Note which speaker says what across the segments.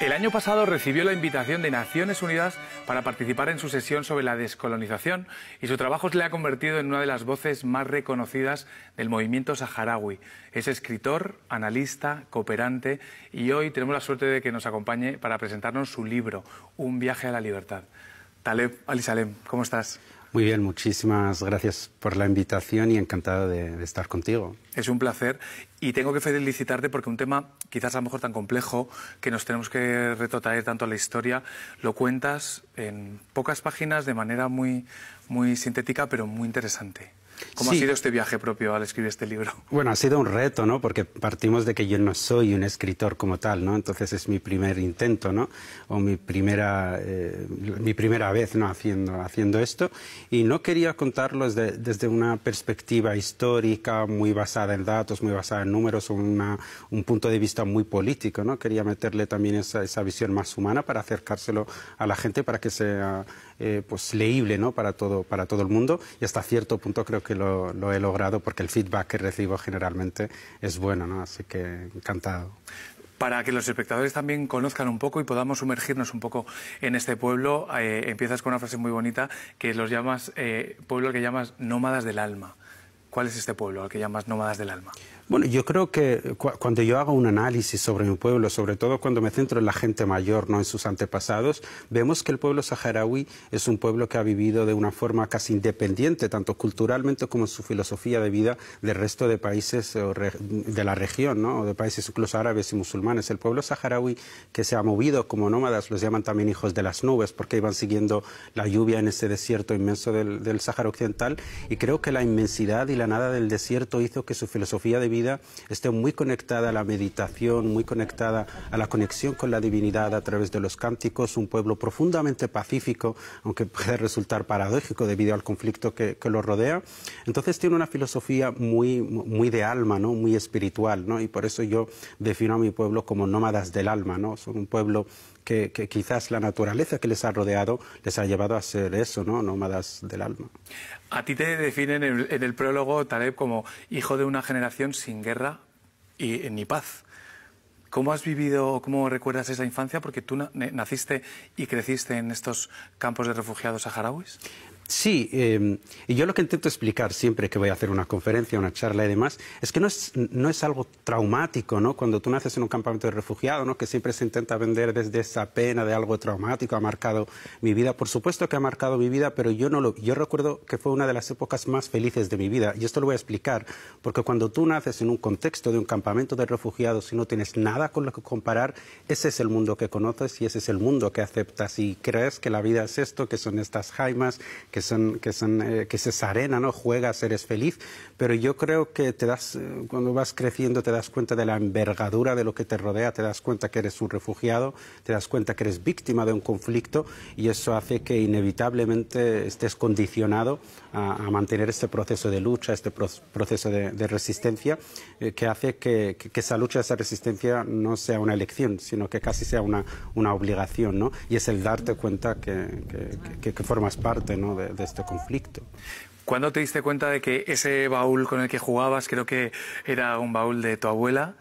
Speaker 1: El año pasado recibió la invitación de Naciones Unidas para participar en su sesión sobre la descolonización y su trabajo le ha convertido en una de las voces más reconocidas del movimiento saharaui. Es escritor, analista, cooperante y hoy tenemos la suerte de que nos acompañe para presentarnos su libro, Un viaje a la libertad. Taleb Ali-Salem, ¿cómo estás?
Speaker 2: Muy bien, muchísimas gracias por la invitación y encantado de estar contigo.
Speaker 1: Es un placer y tengo que felicitarte porque un tema quizás a lo mejor tan complejo que nos tenemos que retrotraer tanto a la historia, lo cuentas en pocas páginas de manera muy sintética pero muy interesante. ¿Cómo ha sido este viaje propio al escribir este libro?
Speaker 2: Bueno, ha sido un reto, ¿no? Porque partimos de que yo no soy un escritor como tal, ¿no? Entonces es mi primer intento, ¿no? O mi primera vez, ¿no? haciendo esto. Y no quería contarlo desde una perspectiva histórica muy basada en datos, muy basada en números, un punto de vista muy político, ¿no? Quería meterle también esa visión más humana para acercárselo a la gente, para que sea pues leíble, ¿no? para todo el mundo, y hasta cierto punto creo que lo he logrado porque el feedback que recibo generalmente es bueno, ¿no? Así que encantado.
Speaker 1: Para que los espectadores también conozcan un poco y podamos sumergirnos un poco en este pueblo, empiezas con una frase muy bonita que los llamas, pueblo al que llamas nómadas del alma. ¿Cuál es este pueblo al que llamas nómadas del alma?
Speaker 2: Bueno, yo creo que cuando yo hago un análisis sobre mi pueblo, sobre todo cuando me centro en la gente mayor, no en sus antepasados, vemos que el pueblo saharaui es un pueblo que ha vivido de una forma casi independiente, tanto culturalmente como en su filosofía de vida, del resto de países de la región, ¿no? O de países incluso árabes y musulmanes. El pueblo saharaui que se ha movido como nómadas, los llaman también hijos de las nubes, porque iban siguiendo la lluvia en ese desierto inmenso del Sáhara Occidental, y creo que la inmensidad y la nada del desierto hizo que su filosofía de vida esté muy conectada a la meditación, muy conectada a la conexión con la divinidad a través de los cánticos, un pueblo profundamente pacífico, aunque puede resultar paradójico debido al conflicto que lo rodea. Entonces tiene una filosofía muy de alma, ¿no? Muy espiritual, ¿no? Y por eso yo defino a mi pueblo como nómadas del alma, ¿no? Son un pueblo que quizás la naturaleza que les ha rodeado les ha llevado a ser eso, ¿no? Nómadas del alma.
Speaker 1: A ti te definen en el prólogo, Taleb, como hijo de una generación sin guerra y ni paz. ¿Cómo has vivido, cómo recuerdas esa infancia? Porque tú naciste y creciste en estos campos de refugiados saharauis.
Speaker 2: Sí, y yo lo que intento explicar siempre que voy a hacer una conferencia, una charla y demás, es que no es algo traumático, ¿no? Cuando tú naces en un campamento de refugiados, ¿no? Que siempre se intenta vender desde esa pena de algo traumático, ha marcado mi vida. Por supuesto que ha marcado mi vida, pero yo recuerdo que fue una de las épocas más felices de mi vida. Y esto lo voy a explicar, porque cuando tú naces en un contexto de un campamento de refugiados y no tienes nada con lo que comparar, ese es el mundo que conoces y ese es el mundo que aceptas y crees que la vida es esto, que son estas jaimas, que es esa arena, ¿no? Juegas, eres feliz, pero yo creo que cuando vas creciendo te das cuenta de la envergadura de lo que te rodea, te das cuenta que eres un refugiado, te das cuenta que eres víctima de un conflicto y eso hace que inevitablemente estés condicionado a mantener este proceso de lucha, este proceso de resistencia, que hace que esa lucha, esa resistencia no sea una elección, sino que casi sea una obligación, ¿no? Y es el darte cuenta que formas parte, ¿no? de este conflicto.
Speaker 1: ¿Cuándo te diste cuenta de que ese baúl con el que jugabas, creo que era un baúl de tu abuela,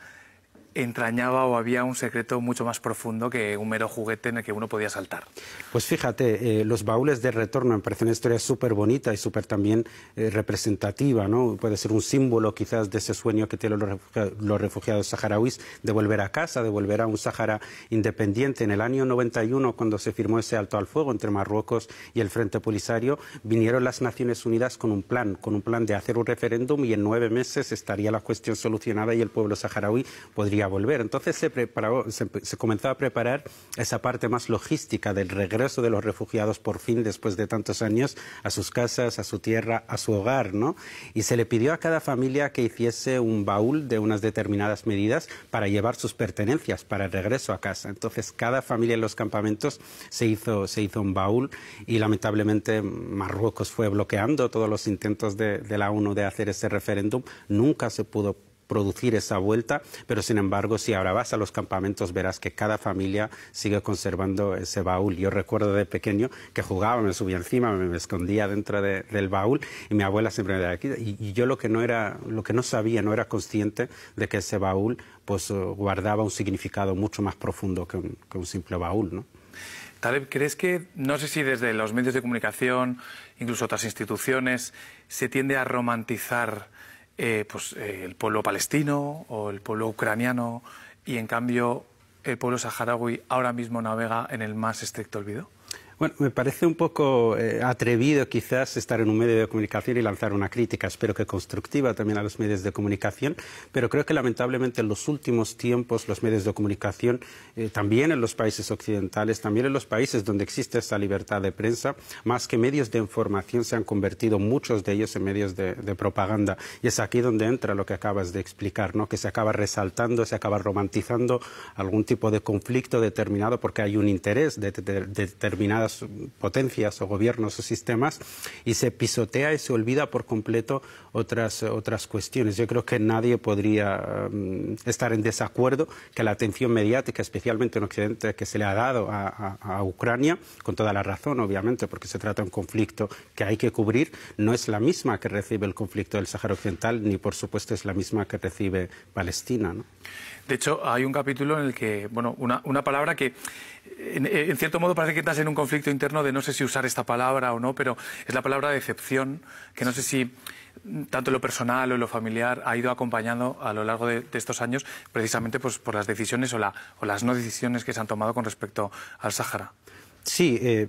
Speaker 1: entrañaba o había un secreto mucho más profundo que un mero juguete en el que uno podía saltar?
Speaker 2: Pues fíjate, los baúles de retorno me parece una historia súper bonita y súper también representativa, ¿no? Puede ser un símbolo quizás de ese sueño que tienen los refugiados saharauis de volver a casa, de volver a un Sáhara independiente. En el año 91, cuando se firmó ese alto al fuego entre Marruecos y el Frente Polisario, vinieron las Naciones Unidas con un plan de hacer un referéndum y en 9 meses estaría la cuestión solucionada y el pueblo saharaui podría volver. Entonces se comenzó a preparar esa parte más logística del regreso de los refugiados por fin, después de tantos años, a sus casas, a su tierra, a su hogar, ¿no? Y se le pidió a cada familia que hiciese un baúl de unas determinadas medidas para llevar sus pertenencias para el regreso a casa. Entonces cada familia en los campamentos se hizo un baúl y lamentablemente Marruecos fue bloqueando todos los intentos de la ONU de hacer ese referéndum. Nunca se pudo producir esa vuelta, pero sin embargo, si ahora vas a los campamentos verás que cada familia sigue conservando ese baúl. Yo recuerdo de pequeño que jugaba, me subía encima, me escondía dentro del baúl y mi abuela siempre me decía, y yo lo que no sabía, no era consciente de que ese baúl pues guardaba un significado mucho más profundo que un simple baúl, ¿no?
Speaker 1: Taleb, ¿crees que, no sé si desde los medios de comunicación, incluso otras instituciones, se tiende a romantizar el pueblo palestino o el pueblo ucraniano y en cambio el pueblo saharaui ahora mismo navega en el más estricto olvido?
Speaker 2: Bueno, me parece un poco atrevido quizás estar en un medio de comunicación y lanzar una crítica, espero que constructiva también a los medios de comunicación, pero creo que lamentablemente en los últimos tiempos los medios de comunicación, también en los países occidentales, también en los países donde existe esa libertad de prensa, más que medios de información se han convertido muchos de ellos en medios de propaganda. Y es aquí donde entra lo que acabas de explicar, ¿no? Que se acaba resaltando, se acaba romantizando algún tipo de conflicto determinado porque hay un interés de determinadas potencias o gobiernos o sistemas y se pisotea y se olvida por completo otras cuestiones. Yo creo que nadie podría estar en desacuerdo que la atención mediática, especialmente en Occidente, que se le ha dado a Ucrania, con toda la razón, obviamente, porque se trata de un conflicto que hay que cubrir, no es la misma que recibe el conflicto del Sáhara Occidental, ni por supuesto es la misma que recibe Palestina, ¿no?
Speaker 1: De hecho, hay un capítulo en el que, bueno, una palabra que en cierto modo parece que estás en un conflicto interno de no sé si usar esta palabra o no, pero es la palabra decepción, que no sé si tanto en lo personal o en lo familiar ha ido acompañando a lo largo de estos años precisamente pues, por las decisiones o las no decisiones que se han tomado con respecto al Sáhara.
Speaker 2: Sí,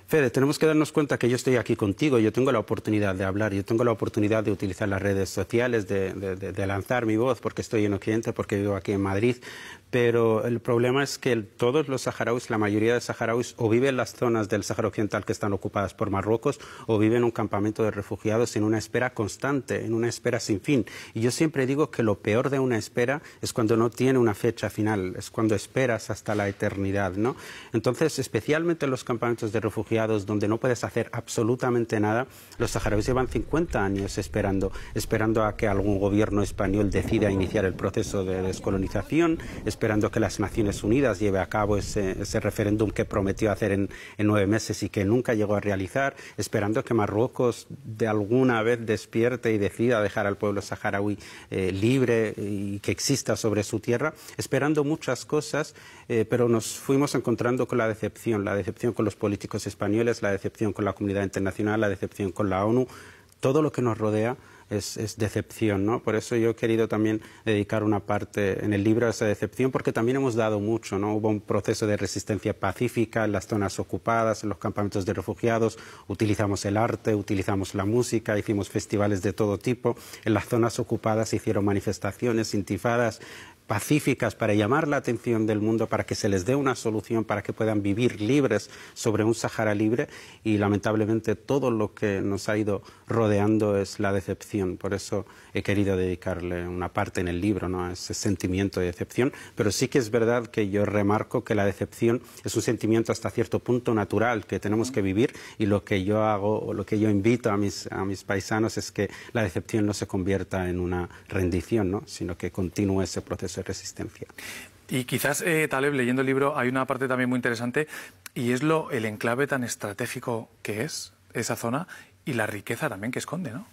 Speaker 2: Fede, tenemos que darnos cuenta que yo estoy aquí contigo, yo tengo la oportunidad de hablar, yo tengo la oportunidad de utilizar las redes sociales, de lanzar mi voz, porque estoy en Occidente, porque vivo aquí en Madrid, pero el problema es que todos los saharauis, la mayoría de saharauis, o viven en las zonas del Sáhara Occidental que están ocupadas por Marruecos, o viven en un campamento de refugiados en una espera constante, en una espera sin fin. Y yo siempre digo que lo peor de una espera es cuando no tiene una fecha final, es cuando esperas hasta la eternidad, ¿no? Entonces, especialmente en los campamentos de refugiados, donde no puedes hacer absolutamente nada, los saharauis llevan 50 años esperando a que algún gobierno español decida iniciar el proceso de descolonización, esperando que las Naciones Unidas lleve a cabo ese referéndum que prometió hacer en 9 meses y que nunca llegó a realizar, esperando que Marruecos de alguna vez despierte y decida dejar al pueblo saharaui libre y que exista sobre su tierra, esperando muchas cosas, pero nos fuimos encontrando con la decepción con los políticos españoles, la decepción con la comunidad internacional, la decepción con la ONU. Todo lo que nos rodea es decepción, ¿no? Por eso yo he querido también dedicar una parte en el libro a esa decepción, porque también hemos dado mucho, ¿no? Hubo un proceso de resistencia pacífica en las zonas ocupadas, en los campamentos de refugiados, utilizamos el arte, utilizamos la música, hicimos festivales de todo tipo, en las zonas ocupadas se hicieron manifestaciones, intifadas pacíficas para llamar la atención del mundo, para que se les dé una solución, para que puedan vivir libres sobre un Sáhara libre, y lamentablemente todo lo que nos ha ido rodeando es la decepción. Por eso he querido dedicarle una parte en el libro, ¿no?, a ese sentimiento de decepción, pero sí que es verdad que yo remarco que la decepción es un sentimiento hasta cierto punto natural que tenemos que vivir, y lo que yo hago o lo que yo invito a mis paisanos es que la decepción no se convierta en una rendición, ¿no?, sino que continúe ese proceso de resistencia.
Speaker 1: Y quizás, Taleb, leyendo el libro, hay una parte también muy interesante, y es el enclave tan estratégico que es esa zona y la riqueza también que esconde, ¿no?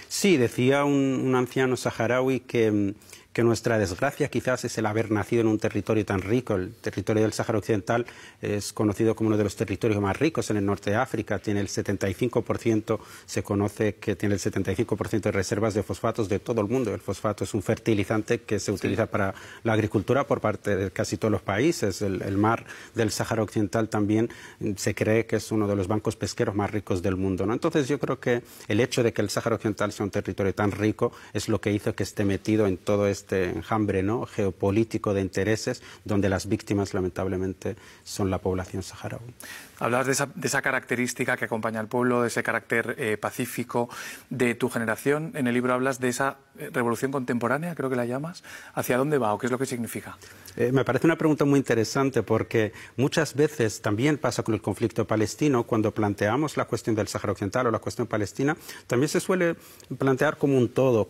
Speaker 2: Sí, decía un anciano saharaui que nuestra desgracia quizás es el haber nacido en un territorio tan rico. El territorio del Sáhara Occidental es conocido como uno de los territorios más ricos en el norte de África. Tiene el 75%, se conoce que tiene el 75% de reservas de fosfatos de todo el mundo. El fosfato es un fertilizante que se utiliza para la agricultura por parte de casi todos los países. El mar del Sáhara Occidental también se cree que es uno de los bancos pesqueros más ricos del mundo, ¿no? Entonces yo creo que el hecho de que el Sáhara Occidental sea un territorio tan rico es lo que hizo que esté metido en todo este este enjambre, ¿no?, geopolítico de intereses, donde las víctimas lamentablemente son la población saharaui.
Speaker 1: Hablas de esa característica que acompaña al pueblo, de ese carácter pacífico de tu generación. En el libro hablas de esa revolución contemporánea, creo que la llamas. ¿Hacia dónde va o qué es lo que significa?
Speaker 2: Me parece una pregunta muy interesante porque muchas veces también pasa con el conflicto palestino, cuando planteamos la cuestión del Sáhara Occidental o la cuestión palestina, también se suele plantear como un todo,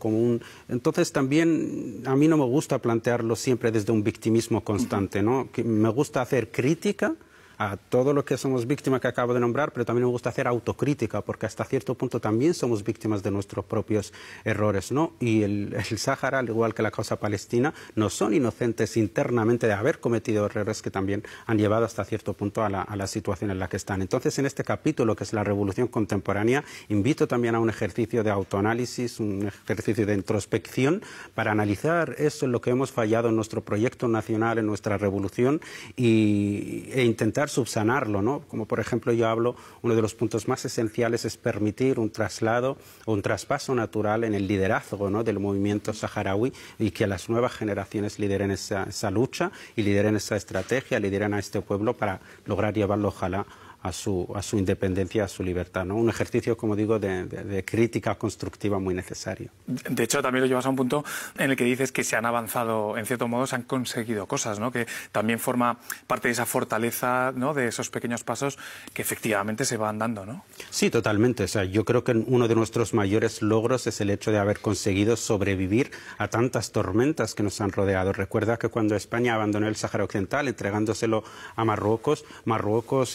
Speaker 2: Entonces también a mí no me gusta plantearlo siempre desde un victimismo constante, ¿no? Que me gusta hacer crítica a todo lo que somos víctimas que acabo de nombrar, pero también me gusta hacer autocrítica, porque hasta cierto punto también somos víctimas de nuestros propios errores, ¿no? Y el Sáhara, al igual que la causa palestina, no son inocentes internamente de haber cometido errores que también han llevado hasta cierto punto a la situación en la que están. Entonces, en este capítulo, que es la revolución contemporánea, invito también a un ejercicio de autoanálisis, un ejercicio de introspección, para analizar eso en lo que hemos fallado en nuestro proyecto nacional, en nuestra revolución, e intentar subsanarlo, ¿no? Como por ejemplo yo hablo, uno de los puntos más esenciales es permitir un traslado o un traspaso natural en el liderazgo, ¿no?, del movimiento saharaui, y que las nuevas generaciones lideren esa lucha y lideren esa estrategia, lideren a este pueblo para lograr llevarlo, ojalá, a su independencia, a su libertad, ¿no? Un ejercicio, como digo, de crítica constructiva muy necesario.
Speaker 1: De hecho, también lo llevas a un punto en el que dices que se han avanzado, en cierto modo, se han conseguido cosas, ¿no? Que también forma parte de esa fortaleza, ¿no?, de esos pequeños pasos que efectivamente se van dando, ¿no?
Speaker 2: Sí, totalmente. O sea, yo creo que uno de nuestros mayores logros es el hecho de haber conseguido sobrevivir a tantas tormentas que nos han rodeado. Recuerda que cuando España abandonó el Sáhara Occidental, entregándoselo a Marruecos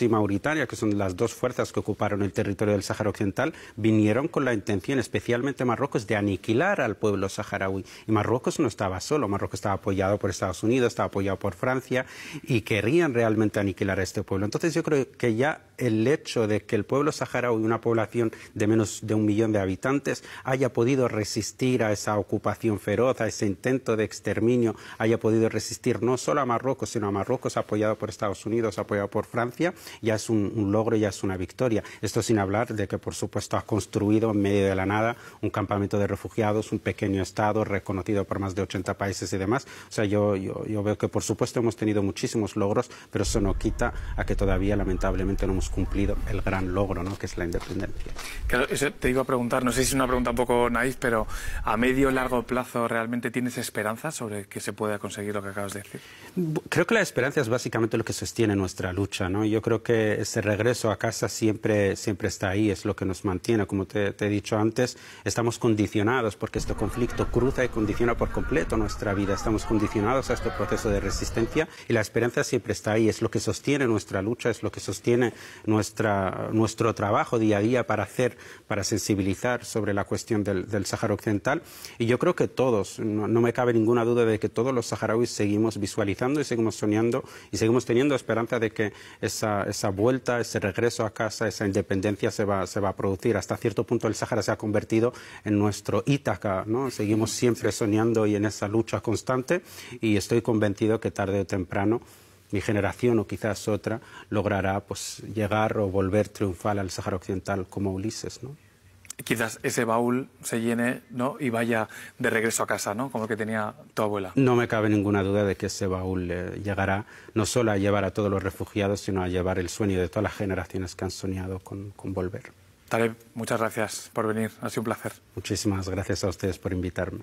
Speaker 2: y Mauritania, que son las dos fuerzas que ocuparon el territorio del Sáhara Occidental, vinieron con la intención, especialmente Marruecos, de aniquilar al pueblo saharaui. Y Marruecos no estaba solo, Marruecos estaba apoyado por Estados Unidos, estaba apoyado por Francia, y querían realmente aniquilar a este pueblo. Entonces yo creo que ya el hecho de que el pueblo saharaui, una población de menos de 1 millón de habitantes, haya podido resistir a esa ocupación feroz, a ese intento de exterminio, haya podido resistir no solo a Marruecos, sino a Marruecos apoyado por Estados Unidos, apoyado por Francia, ya es un logro, ya es una victoria. Esto sin hablar de que, por supuesto, ha construido en medio de la nada un campamento de refugiados, un pequeño estado reconocido por más de 80 países y demás. O sea, yo veo que, por supuesto, hemos tenido muchísimos logros, pero eso no quita a que todavía, lamentablemente, no hemos cumplido el gran logro, ¿no?, que es la independencia.
Speaker 1: Claro, eso te iba a preguntar, no sé si es una pregunta un poco naif, pero a medio o largo plazo, ¿realmente tienes esperanza sobre que se pueda conseguir lo que acabas de decir?
Speaker 2: Creo que la esperanza es básicamente lo que sostiene nuestra lucha, ¿no? Yo creo que ese regreso a casa siempre está ahí, es lo que nos mantiene. Como te he dicho antes, estamos condicionados porque este conflicto cruza y condiciona por completo nuestra vida. Estamos condicionados a este proceso de resistencia y la esperanza siempre está ahí. Es lo que sostiene nuestra lucha, es lo que sostiene nuestro trabajo día a día para sensibilizar sobre la cuestión del Sáhara Occidental. Y yo creo que todos, no me cabe ninguna duda de que todos los saharauis seguimos visualizando y seguimos soñando y seguimos teniendo esperanza de que esa vuelta, ese regreso a casa, esa independencia se va a producir. Hasta cierto punto el Sáhara se ha convertido en nuestro Ítaca, ¿no? Seguimos siempre soñando y en esa lucha constante, y estoy convencido que tarde o temprano mi generación, o quizás otra, logrará pues llegar o volver triunfal al Sáhara Occidental como Ulises, ¿no?
Speaker 1: Quizás ese baúl se llene, ¿no?, y vaya de regreso a casa, ¿no?, como el que tenía tu abuela.
Speaker 2: No me cabe ninguna duda de que ese baúl llegará no solo a llevar a todos los refugiados, sino a llevar el sueño de todas las generaciones que han soñado con volver.
Speaker 1: Taleb, muchas gracias por venir, ha sido un placer.
Speaker 2: Muchísimas gracias a ustedes por invitarme.